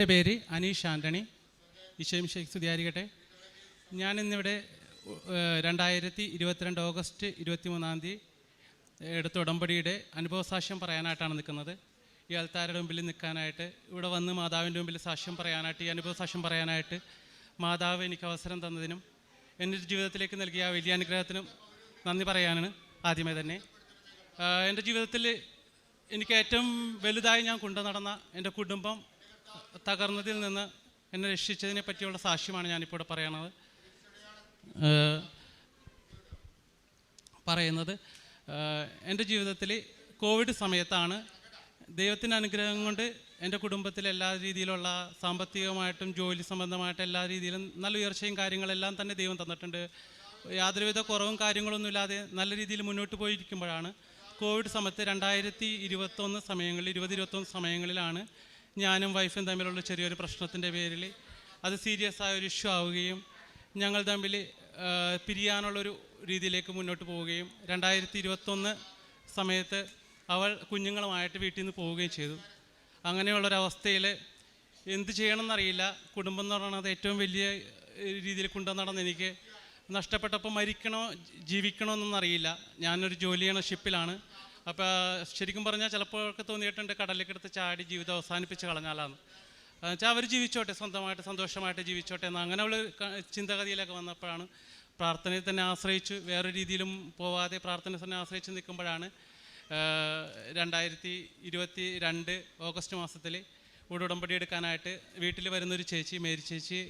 എൻ്റെ പേര് അനീഷ് ആൻ്റണി. ഈശോയും ഷെയ്ഖ് സ്തുതിയായിരിക്കട്ടെ. ഞാനിന്നിവിടെ 2022 ഓഗസ്റ്റ് 23 എടുത്ത ഉടമ്പടിയുടെ അനുഭവസാക്ഷ്യം പറയാനായിട്ടാണ് നിൽക്കുന്നത്. ഈ ആൾക്കാരുടെ മുമ്പിൽ നിൽക്കാനായിട്ട്, ഇവിടെ വന്ന് മാതാവിൻ്റെ മുമ്പിൽ സാക്ഷ്യം പറയാനായിട്ട്, ഈ അനുഭവസാക്ഷ്യം പറയാനായിട്ട് മാതാവ് എനിക്ക് അവസരം തന്നതിനും എൻ്റെ ജീവിതത്തിലേക്ക് നൽകിയ ആ വലിയ അനുഗ്രഹത്തിനും നന്ദി പറയാനാണ് ആദ്യമേ തന്നെ. എൻ്റെ ജീവിതത്തിൽ എനിക്ക് ഏറ്റവും വലുതായി ഞാൻ കൊണ്ടു നടന്ന എൻ്റെ കുടുംബം തകർന്നതിൽ നിന്ന് എന്നെ രക്ഷിച്ചതിനെ പറ്റിയുള്ള സാക്ഷ്യമാണ് ഞാനിപ്പോൾ ഇവിടെ പറയുന്നത്. എൻ്റെ ജീവിതത്തിൽ കോവിഡ് സമയത്താണ് ദൈവത്തിൻ്റെ അനുഗ്രഹം കൊണ്ട് എൻ്റെ കുടുംബത്തിൽ എല്ലാ രീതിയിലുള്ള സാമ്പത്തികമായിട്ടും ജോലി സംബന്ധമായിട്ടും എല്ലാ രീതിയിലും നല്ല ഉയർച്ചയും കാര്യങ്ങളെല്ലാം തന്നെ ദൈവം തന്നിട്ടുണ്ട്. യാതൊരുവിധ കുറവും കാര്യങ്ങളൊന്നുമില്ലാതെ നല്ല രീതിയിൽ മുന്നോട്ട് പോയിരിക്കുമ്പോഴാണ് കോവിഡ് സമയത്ത് 2021 സമയങ്ങളിലാണ് ഞാനും വൈഫും തമ്മിലുള്ള ചെറിയൊരു പ്രശ്നത്തിൻ്റെ പേരിൽ അത് സീരിയസ് ആയ ഒരു ഇഷ്യൂ ആവുകയും ഞങ്ങൾ തമ്മിൽ പിരിയാനുള്ളൊരു രീതിയിലേക്ക് മുന്നോട്ട് പോവുകയും 2021 സമയത്ത് അവൾ കുഞ്ഞുങ്ങളുമായിട്ട് വീട്ടിൽ നിന്ന് പോവുകയും ചെയ്തു. അങ്ങനെയുള്ളൊരവസ്ഥയിൽ എന്ത് ചെയ്യണമെന്നറിയില്ല. കുടുംബം എന്ന് പറയുന്നത് ഏറ്റവും വലിയ രീതിയിൽ കൊണ്ടു നടന്ന് എനിക്ക് നഷ്ടപ്പെട്ടപ്പോൾ മരിക്കണോ ജീവിക്കണോ എന്നറിയില്ല. ഞാനൊരു ജോലി ചെയ്യണ ഷിപ്പിലാണ്. അപ്പോൾ ശരിക്കും പറഞ്ഞാൽ ചിലപ്പോഴൊക്കെ തോന്നിയിട്ടുണ്ട് കടലിലേക്കെടുത്ത് ചാടി ജീവിതം അവസാനിപ്പിച്ച് കളഞ്ഞാലാന്ന് വെച്ചാൽ അവർ ജീവിച്ചോട്ടെ, സ്വന്തമായിട്ട് സന്തോഷമായിട്ട് ജീവിച്ചോട്ടെ എന്ന് അങ്ങനെയുള്ള ചിന്തഗതിയിലൊക്കെ വന്നപ്പോഴാണ് പ്രാർത്ഥനയിൽ തന്നെ ആശ്രയിച്ചു, വേറെ രീതിയിലും പോവാതെ പ്രാർത്ഥനയിൽ തന്നെ ആശ്രയിച്ച് നിൽക്കുമ്പോഴാണ് 2022 ഓഗസ്റ്റ് മാസത്തിൽ ഉടമ്പടി എടുക്കാനായിട്ട് വീട്ടിൽ വരുന്നൊരു ചേച്ചി, മേരി ചേച്ചി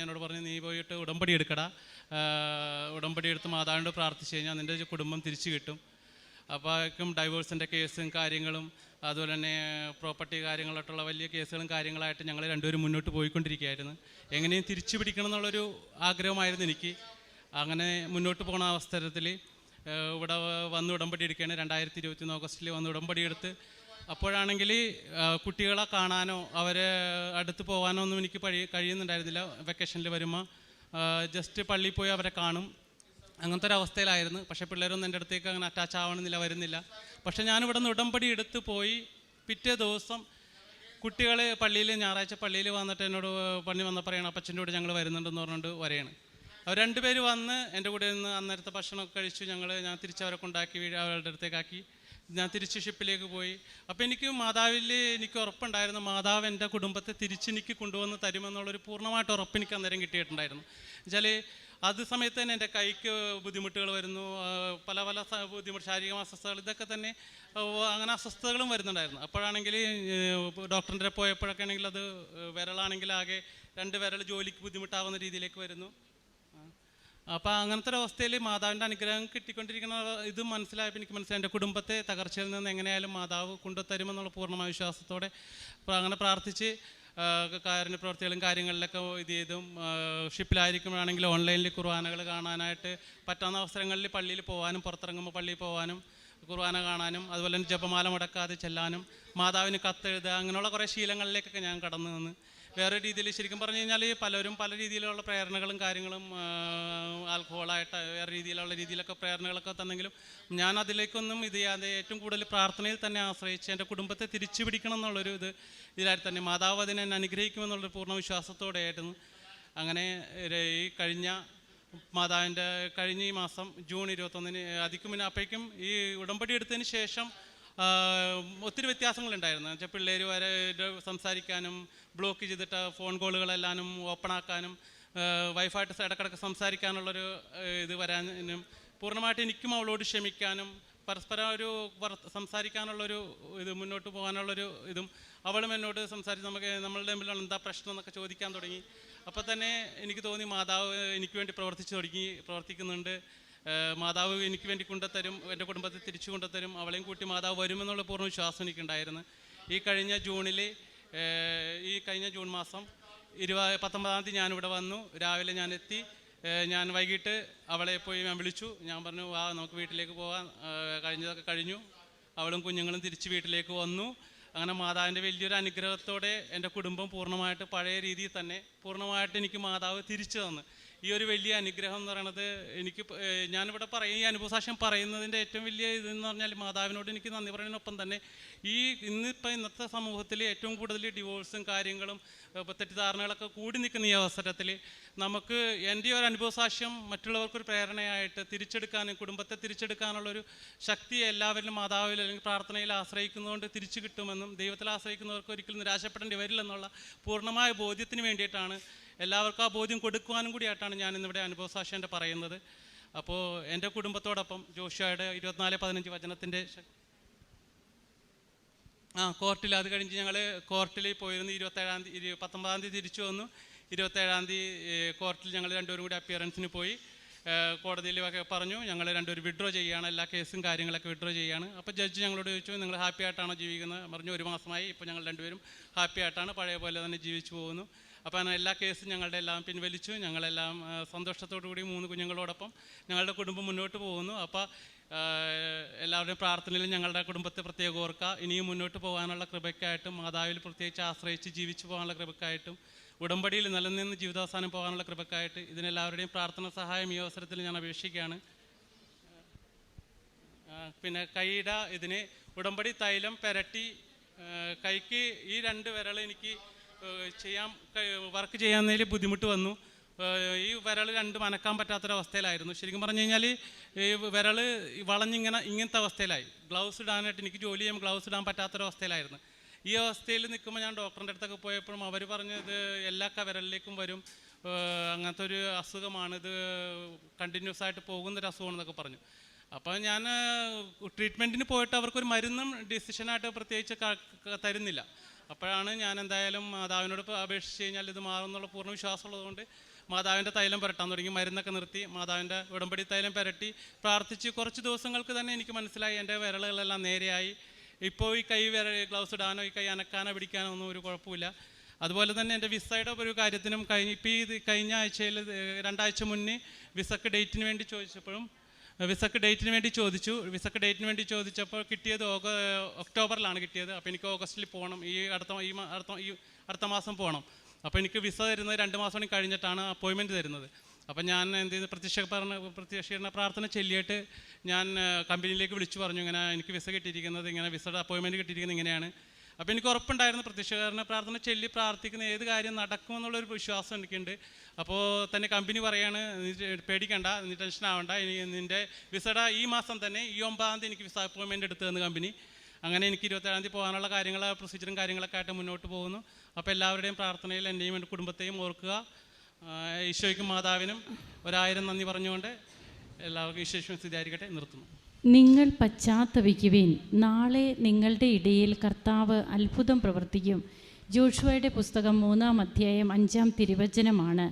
എന്നോട് പറഞ്ഞു, നീ പോയിട്ട് ഉടമ്പടി എടുക്കടാ, ഉടമ്പടി എടുത്ത് മാതാവിനോട് പ്രാർത്ഥിച്ച് കഴിഞ്ഞാൽ നിൻ്റെ കുടുംബം തിരിച്ചു കിട്ടും. അപ്പോഴേക്കും ഡൈവോഴ്സിൻ്റെ കേസും കാര്യങ്ങളും അതുപോലെ തന്നെ പ്രോപ്പർട്ടി കാര്യങ്ങളായിട്ടുള്ള വലിയ കേസുകളും കാര്യങ്ങളായിട്ട് ഞങ്ങൾ രണ്ടുപേരും മുന്നോട്ട് പോയിക്കൊണ്ടിരിക്കുകയായിരുന്നു. എങ്ങനെയും തിരിച്ചു പിടിക്കണം എന്നുള്ളൊരു ആഗ്രഹമായിരുന്നു എനിക്ക്. അങ്ങനെ മുന്നോട്ട് പോകുന്ന അവസരത്തിൽ ഇവിടെ വന്ന് ഉടമ്പടി എടുക്കുകയാണ്. 2021 ഓഗസ്റ്റിൽ വന്ന് ഉടമ്പടി എടുത്ത് അപ്പോഴാണെങ്കിൽ കുട്ടികളെ കാണാനോ അവരെ അടുത്ത് പോകാനോ ഒന്നും എനിക്ക് കഴിയുന്നുണ്ടായിരുന്നില്ല. വെക്കേഷനിൽ വരുമ്പോൾ ജസ്റ്റ് പള്ളിയിൽ പോയി അവരെ കാണും, അങ്ങനത്തെ ഒരു അവസ്ഥയിലായിരുന്നു. പക്ഷേ പിള്ളേരൊന്നും എൻ്റെ അടുത്തേക്ക് അങ്ങനെ അറ്റാച്ച് ആവണമെന്നില്ല, വരുന്നില്ല. പക്ഷേ ഞാനിവിടെ നിന്ന് ഉടമ്പടി എടുത്ത് പോയി പിറ്റേ ദിവസം കുട്ടികൾ ഞായറാഴ്ച പള്ളിയിൽ വന്നിട്ട് എന്നോട് പണി വന്ന പറയണം, അപ്പച്ചൻ്റെ കൂടെ ഞങ്ങൾ വരുന്നുണ്ടെന്ന് പറഞ്ഞുകൊണ്ട് വരെയാണ്. അവർ രണ്ടുപേര് വന്ന് എൻ്റെ കൂടെ നിന്ന് അന്നേരത്തെ ഭക്ഷണമൊക്കെ കഴിച്ചു. ഞാൻ തിരിച്ചവരെ കൊണ്ടാക്കി അവരുടെ അടുത്തേക്കാക്കി ഞാൻ തിരിച്ച് ഷിപ്പിലേക്ക് പോയി. അപ്പോൾ എനിക്ക് മാതാവിൽ എനിക്ക് ഉറപ്പുണ്ടായിരുന്നു, മാതാവ് എൻ്റെ കുടുംബത്തെ തിരിച്ചെനിക്ക് കൊണ്ടുവന്ന് തരുമെന്നുള്ളൊരു പൂർണ്ണമായിട്ട് ഉറപ്പ് എനിക്ക് അന്നേരം കിട്ടിയിട്ടുണ്ടായിരുന്നു. എന്നുവെച്ചാൽ അത് സമയത്ത് തന്നെ എൻ്റെ കൈക്ക് ബുദ്ധിമുട്ടുകൾ വരുന്നു, പല ബുദ്ധിമുട്ട്, ശാരീരിക അസ്വസ്ഥതകൾ, ഇതൊക്കെ തന്നെ അങ്ങനെ അസ്വസ്ഥതകളും വരുന്നുണ്ടായിരുന്നു. അപ്പോഴാണെങ്കിൽ ഡോക്ടറിൻ്റെ പോയപ്പോഴൊക്കെ ആണെങ്കിൽ അത് വിരലാണെങ്കിൽ ആകെ 2 വിരൽ ജോലിക്ക് ബുദ്ധിമുട്ടാവുന്ന രീതിയിലേക്ക് വരുന്നു. അപ്പോൾ അങ്ങനത്തെ ഒരു അവസ്ഥയിൽ മാതാവിൻ്റെ അനുഗ്രഹം കിട്ടിക്കൊണ്ടിരിക്കുന്ന ഇത് മനസ്സിലായപ്പോൾ എനിക്ക് മനസ്സിലായി എൻ്റെ കുടുംബത്തെ തകർച്ചയിൽ നിന്ന് എങ്ങനെയായാലും മാതാവ് കൊണ്ടുതരുമെന്നുള്ള പൂർണ്ണമായ വിശ്വാസത്തോടെ അങ്ങനെ പ്രാർത്ഥിച്ച് കാരുണ്യ പ്രവർത്തികളും കാര്യങ്ങളിലൊക്കെ ഇത് ചെയ്തും ഷിപ്പിലായിരിക്കുമ്പോഴാണെങ്കിൽ ഓൺലൈനിൽ കുർബാനകൾ കാണാനായിട്ട് പറ്റാവുന്ന അവസരങ്ങളിൽ പള്ളിയിൽ പോകാനും പുറത്തിറങ്ങുമ്പോൾ പള്ളിയിൽ പോകാനും കുർബാന കാണാനും അതുപോലെ തന്നെ ജപമാല മുടക്കാതെ ചെല്ലാനും മാതാവിന് കത്തെഴുതുക, അങ്ങനെയുള്ള കുറേ ശീലങ്ങളിലേക്കൊക്കെ ഞാൻ കടന്നു നിന്ന് വേറെ രീതിയിൽ ശരിക്കും പറഞ്ഞു കഴിഞ്ഞാൽ പലരും പല രീതിയിലുള്ള പ്രേരണകളും കാര്യങ്ങളും ആൽക്കഹോളായിട്ട് വേറെ രീതിയിലൊക്കെ പ്രേരണകളൊക്കെ തന്നെങ്കിലും ഞാൻ അതിലേക്കൊന്നും ഇത് ചെയ്യാതെ ഏറ്റവും കൂടുതൽ പ്രാർത്ഥനയിൽ തന്നെ ആശ്രയിച്ച് എൻ്റെ കുടുംബത്തെ തിരിച്ചു പിടിക്കണം എന്നുള്ളൊരു ഇതിലായിട്ട് തന്നെ മാതാവ് അതിനെ അനുഗ്രഹിക്കുമെന്നുള്ളൊരു പൂർണ്ണ വിശ്വാസത്തോടെ ആയിരുന്നു. അങ്ങനെ ഈ മാതാവിൻ്റെ കഴിഞ്ഞ ഈ മാസം ജൂൺ 21 അതിക്കും പിന്നെ അപ്പോഴേക്കും ഈ ഉടമ്പടി എടുത്തതിന് ശേഷം ഒത്തിരി വ്യത്യാസങ്ങളുണ്ടായിരുന്നു. എന്നുവെച്ചാൽ പിള്ളേർ വരെ സംസാരിക്കാനും ബ്ലോക്ക് ചെയ്തിട്ട് ഫോൺ കോളുകളെല്ലാനും ഓപ്പണാക്കാനും വൈഫായിട്ട് ഇടക്കിടക്ക് സംസാരിക്കാനുള്ളൊരു ഇത് വരാനും പൂർണ്ണമായിട്ട് എനിക്കും അവളോട് ക്ഷമിക്കാനും പരസ്പരം ഒരു സംസാരിക്കാനുള്ളൊരു ഇത് മുന്നോട്ട് പോകാനുള്ളൊരു ഇതും അവളും എന്നോട് സംസാരിച്ച് നമ്മളുടെ തമ്മിലുള്ള എന്താ പ്രശ്നം എന്നൊക്കെ ചോദിക്കാൻ തുടങ്ങി. അപ്പോൾ തന്നെ എനിക്ക് തോന്നി മാതാവ് എനിക്ക് വേണ്ടി പ്രവർത്തിക്കുന്നുണ്ട്. മാതാവ് എനിക്ക് വേണ്ടി കൊണ്ടുതരും, എൻ്റെ കുടുംബത്തെ തിരിച്ചു കൊണ്ടുതരും, അവളെയും കൂട്ടി മാതാവ് വരുമെന്നുള്ള പൂർണ്ണ വിശ്വാസം എനിക്കുണ്ടായിരുന്നു. ഈ കഴിഞ്ഞ ജൂൺ മാസം 19 ഞാനിവിടെ വന്നു. രാവിലെ ഞാൻ എത്തി. ഞാൻ വൈകിട്ട് അവളെ പോയി ഞാൻ വിളിച്ചു. ഞാൻ പറഞ്ഞു, വാ നമുക്ക് വീട്ടിലേക്ക് പോകാം, കഴിഞ്ഞതൊക്കെ കഴിഞ്ഞു. അവളും കുഞ്ഞുങ്ങളും തിരിച്ച് വീട്ടിലേക്ക് വന്നു. അങ്ങനെ മാതാവിൻ്റെ വലിയൊരു അനുഗ്രഹത്തോടെ എൻ്റെ കുടുംബം പൂർണ്ണമായിട്ട് പഴയ രീതിയിൽ തന്നെ പൂർണ്ണമായിട്ട് എനിക്ക് മാതാവ് തിരിച്ചു തന്നു. ഈ ഒരു വലിയ അനുഗ്രഹം എന്ന് പറയുന്നത് എനിക്ക് ഞാനിവിടെ ഈ അനുഭവസാക്ഷ്യം പറയുന്നതിൻ്റെ ഏറ്റവും വലിയ ഇതെന്ന് പറഞ്ഞാൽ മാതാവിനോട് എനിക്ക് നന്ദി പറയുന്നതിനൊപ്പം തന്നെ ഇന്നത്തെ സമൂഹത്തിൽ ഏറ്റവും കൂടുതൽ ഡിവോഴ്സും കാര്യങ്ങളും തെറ്റിദ്ധാരണകളൊക്കെ കൂടി നിൽക്കുന്ന ഈ അവസരത്തിൽ നമുക്ക് എൻ്റെ ഒരു അനുഭവസാക്ഷ്യം മറ്റുള്ളവർക്കൊരു പ്രേരണയായിട്ട് തിരിച്ചെടുക്കാനും കുടുംബത്തെ തിരിച്ചെടുക്കാനുള്ളൊരു ശക്തി എല്ലാവരിലും മാതാവിൽ അല്ലെങ്കിൽ പ്രാർത്ഥനയിൽ ആശ്രയിക്കുന്നതുകൊണ്ട് തിരിച്ചു കിട്ടുമെന്നും ദൈവത്തിൽ ആശ്രയിക്കുന്നവർക്ക് ഒരിക്കലും നിരാശപ്പെടേണ്ടി വരില്ലെന്നുള്ള പൂർണ്ണമായ ബോധ്യത്തിന് വേണ്ടിയിട്ടാണ്, എല്ലാവർക്കും ആ ബോധ്യം കൊടുക്കുവാനും കൂടിയായിട്ടാണ് ഞാൻ ഇന്നിവിടെ അനുഭവസാക്ഷ്യം പറയുന്നത്. അപ്പോൾ എൻ്റെ കുടുംബത്തോടൊപ്പം ജോഷുവയുടെ 24:15 വചനത്തിൻ്റെ കോർട്ടിൽ, അത് കഴിഞ്ഞ് ഞങ്ങൾ കോർട്ടിൽ പോയിരുന്നു. 19-ആം തീയതി തിരിച്ചു വന്നു. 27-ആം തീയതി കോർട്ടിൽ ഞങ്ങൾ രണ്ടുപേരും കൂടി അപ്പിയറൻസിന് പോയി. കോടതിയിൽ പറഞ്ഞു ഞങ്ങൾ രണ്ടുപേരും വിഡ്രോ ചെയ്യുകയാണ്, എല്ലാ കേസും കാര്യങ്ങളൊക്കെ വിഡ്രോ ചെയ്യുകയാണ്. അപ്പോൾ ജഡ്ജി ഞങ്ങളോട് ചോദിച്ചു, നിങ്ങൾ ഹാപ്പി ആയിട്ടാണോ ജീവിക്കുന്നത്? പറഞ്ഞു 1 മാസമായി ഇപ്പോൾ ഞങ്ങൾ രണ്ടുപേരും ഹാപ്പി ആയിട്ടാണ്, പഴയ പോലെ തന്നെ ജീവിച്ചു പോകുന്നു. അപ്പോൾ എല്ലാ കേസും ഞങ്ങളുടെ എല്ലാം പിൻവലിച്ചു. ഞങ്ങളെല്ലാം സന്തോഷത്തോടു കൂടി 3 കുഞ്ഞുങ്ങളോടൊപ്പം ഞങ്ങളുടെ കുടുംബം മുന്നോട്ട് പോകുന്നു. അപ്പോൾ എല്ലാവരുടെയും പ്രാർത്ഥനയിലും ഞങ്ങളുടെ കുടുംബത്തെ പ്രത്യേകം ഓർക്കുക. ഇനിയും മുന്നോട്ട് പോകാനുള്ള കൃപയ്ക്കായിട്ടും മാതാവിൽ പ്രത്യേകിച്ച് ആശ്രയിച്ച് ജീവിച്ചു പോകാനുള്ള കൃപയ്ക്കായിട്ടും ഉടമ്പടിയിൽ നിലനിന്ന് ജീവിതാവസാനം പോകാനുള്ള കൃപയ്ക്കായിട്ട് ഇതിനെല്ലാവരുടെയും പ്രാർത്ഥന സഹായം ഈ അവസരത്തിൽ ഞാൻ അപേക്ഷിക്കുകയാണ്. പിന്നെ കൈയുടെ ഇതിന് ഉടമ്പടി തൈലം പുരട്ടി കൈക്ക് ഈ 2 വിരൽ എനിക്ക് വർക്ക് ചെയ്യാന്നതിൽ ബുദ്ധിമുട്ട് വന്നു. ഈ വിരൽ 2 അനക്കാൻ പറ്റാത്തൊരവസ്ഥയിലായിരുന്നു. ശരിക്കും പറഞ്ഞു കഴിഞ്ഞാൽ ഈ വിരൽ ഇങ്ങനത്തെ അവസ്ഥയിലായി. ഗ്ലൗസ് ഇടാനായിട്ട് എനിക്ക് ജോലി ചെയ്യുമ്പോൾ ഗ്ലൗസ് ഇടാൻ പറ്റാത്തൊരവസ്ഥയിലായിരുന്നു. ഈ അവസ്ഥയിൽ നിൽക്കുമ്പോൾ ഞാൻ ഡോക്ടറിൻ്റെ അടുത്തൊക്കെ പോയപ്പോഴും അവർ പറഞ്ഞത് എല്ലാ വിരലിലേക്കും വരും, അങ്ങനത്തെ ഒരു അസുഖമാണ്, ഇത് കണ്ടിന്യൂസ് ആയിട്ട് പോകുന്നൊരു അസുഖമാണെന്നൊക്കെ പറഞ്ഞു. അപ്പോൾ ഞാൻ ട്രീറ്റ്മെൻറ്റിന് പോയിട്ട് അവർക്കൊരു മരുന്നും ഡിസിഷനായിട്ട് പ്രത്യേകിച്ച് തരുന്നില്ല. അപ്പോഴാണ് ഞാൻ എന്തായാലും മാതാവിനോട് അപേക്ഷിച്ച് കഴിഞ്ഞാൽ ഇത് മാറുമെന്നുള്ള പൂർണ്ണ വിശ്വാസമുള്ളതുകൊണ്ട് മാതാവിൻ്റെ തൈലം പുരട്ടാൻ തുടങ്ങി. മരുന്നൊക്കെ നിർത്തി മാതാവിൻ്റെ ഉടമ്പടി തൈലം പുരട്ടി പ്രാർത്ഥിച്ച് കുറച്ച് ദിവസങ്ങൾക്ക് തന്നെ എനിക്ക് മനസ്സിലായി എൻ്റെ വിരലുകളെല്ലാം നേരെയായി. ഇപ്പോൾ ഈ കൈ ഗ്ലൗസ് ഇടാനോ ഈ കൈ അനക്കാനോ പിടിക്കാനോ ഒന്നും ഒരു കുഴപ്പമില്ല. അതുപോലെ തന്നെ എൻ്റെ വിസയുടെ ഒരു കാര്യത്തിനും കഴിഞ്ഞ ആഴ്ചയിൽ 2 ആഴ്ച മുന്നേ വിസക്ക് ഡേറ്റിന് വേണ്ടി ചോദിച്ചപ്പോഴും വിസക്ക് ഡേറ്റിന് വേണ്ടി ചോദിച്ചപ്പോൾ കിട്ടിയത് ഒക്ടോബറിലാണ് കിട്ടിയത്. അപ്പോൾ എനിക്ക് ഓഗസ്റ്റിൽ പോകണം, അടുത്ത മാസം പോകണം. അപ്പോൾ എനിക്ക് വിസ തരുന്നത് 2 മാസം കഴിഞ്ഞിട്ടാണ് അപ്പോയിൻമെൻറ്റ് തരുന്നത്. അപ്പം ഞാൻ എന്ത് ചെയ്ത് പ്രത്യക്ഷീകരണ പ്രാർത്ഥന ചൊല്ലിയിട്ട് ഞാൻ കമ്പനിയിലേക്ക് വിളിച്ചു പറഞ്ഞു, ഇങ്ങനെ എനിക്ക് വിസ കിട്ടിയിരിക്കുന്നത്, ഇങ്ങനെ വിസയുടെ അപ്പോയിൻമെൻറ്റ് കിട്ടിയിരിക്കുന്നത് ഇങ്ങനെയാണ്. അപ്പോൾ എനിക്ക് ഉറപ്പുണ്ടായിരുന്നു പ്രത്യക്ഷീകരണ പ്രാർത്ഥന ചൊല്ലി പ്രാർത്ഥിക്കുന്ന ഏത് കാര്യം നടക്കുമെന്നുള്ളൊരു വിശ്വാസം എനിക്കുണ്ട്. അപ്പോൾ തന്നെ കമ്പനി പറയാണ്, പേടിക്കണ്ട, നീ ടെൻഷൻ ആവണ്ട, ഇനി നിൻ്റെ വിസയുടെ ഈ മാസം തന്നെ ഈ 9-ആം തീയതി എനിക്ക് വിസ അപ്പോയിൻമെൻറ്റ് എടുത്തു തന്നു കമ്പനി. അങ്ങനെ എനിക്ക് 27-ആം തീയതി പോകാനുള്ള പ്രൊസീജിയറും കാര്യങ്ങളൊക്കെ ആയിട്ട് മുന്നോട്ട് പോകുന്നു. അപ്പോൾ എല്ലാവരുടെയും പ്രാർത്ഥനയിൽ എൻ്റെയും എൻ്റെ കുടുംബത്തെയും ഓർക്കുക. ഈശോയ്ക്കും മാതാവിനും 1000 നന്ദി പറഞ്ഞുകൊണ്ട് എല്ലാവർക്കും ഈശോ സ്ഥിതിയായിരിക്കട്ടെ. നിർത്തുന്നു. നിങ്ങൾ പശ്ചാത്തപിക്കുവിൻ, നാളെ നിങ്ങളുടെ ഇടയിൽ കർത്താവ് അത്ഭുതം പ്രവർത്തിക്കും. ജോഷുവയുടെ പുസ്തകം 3-ാം അധ്യായം 5-ാം തിരുവചനമാണ്.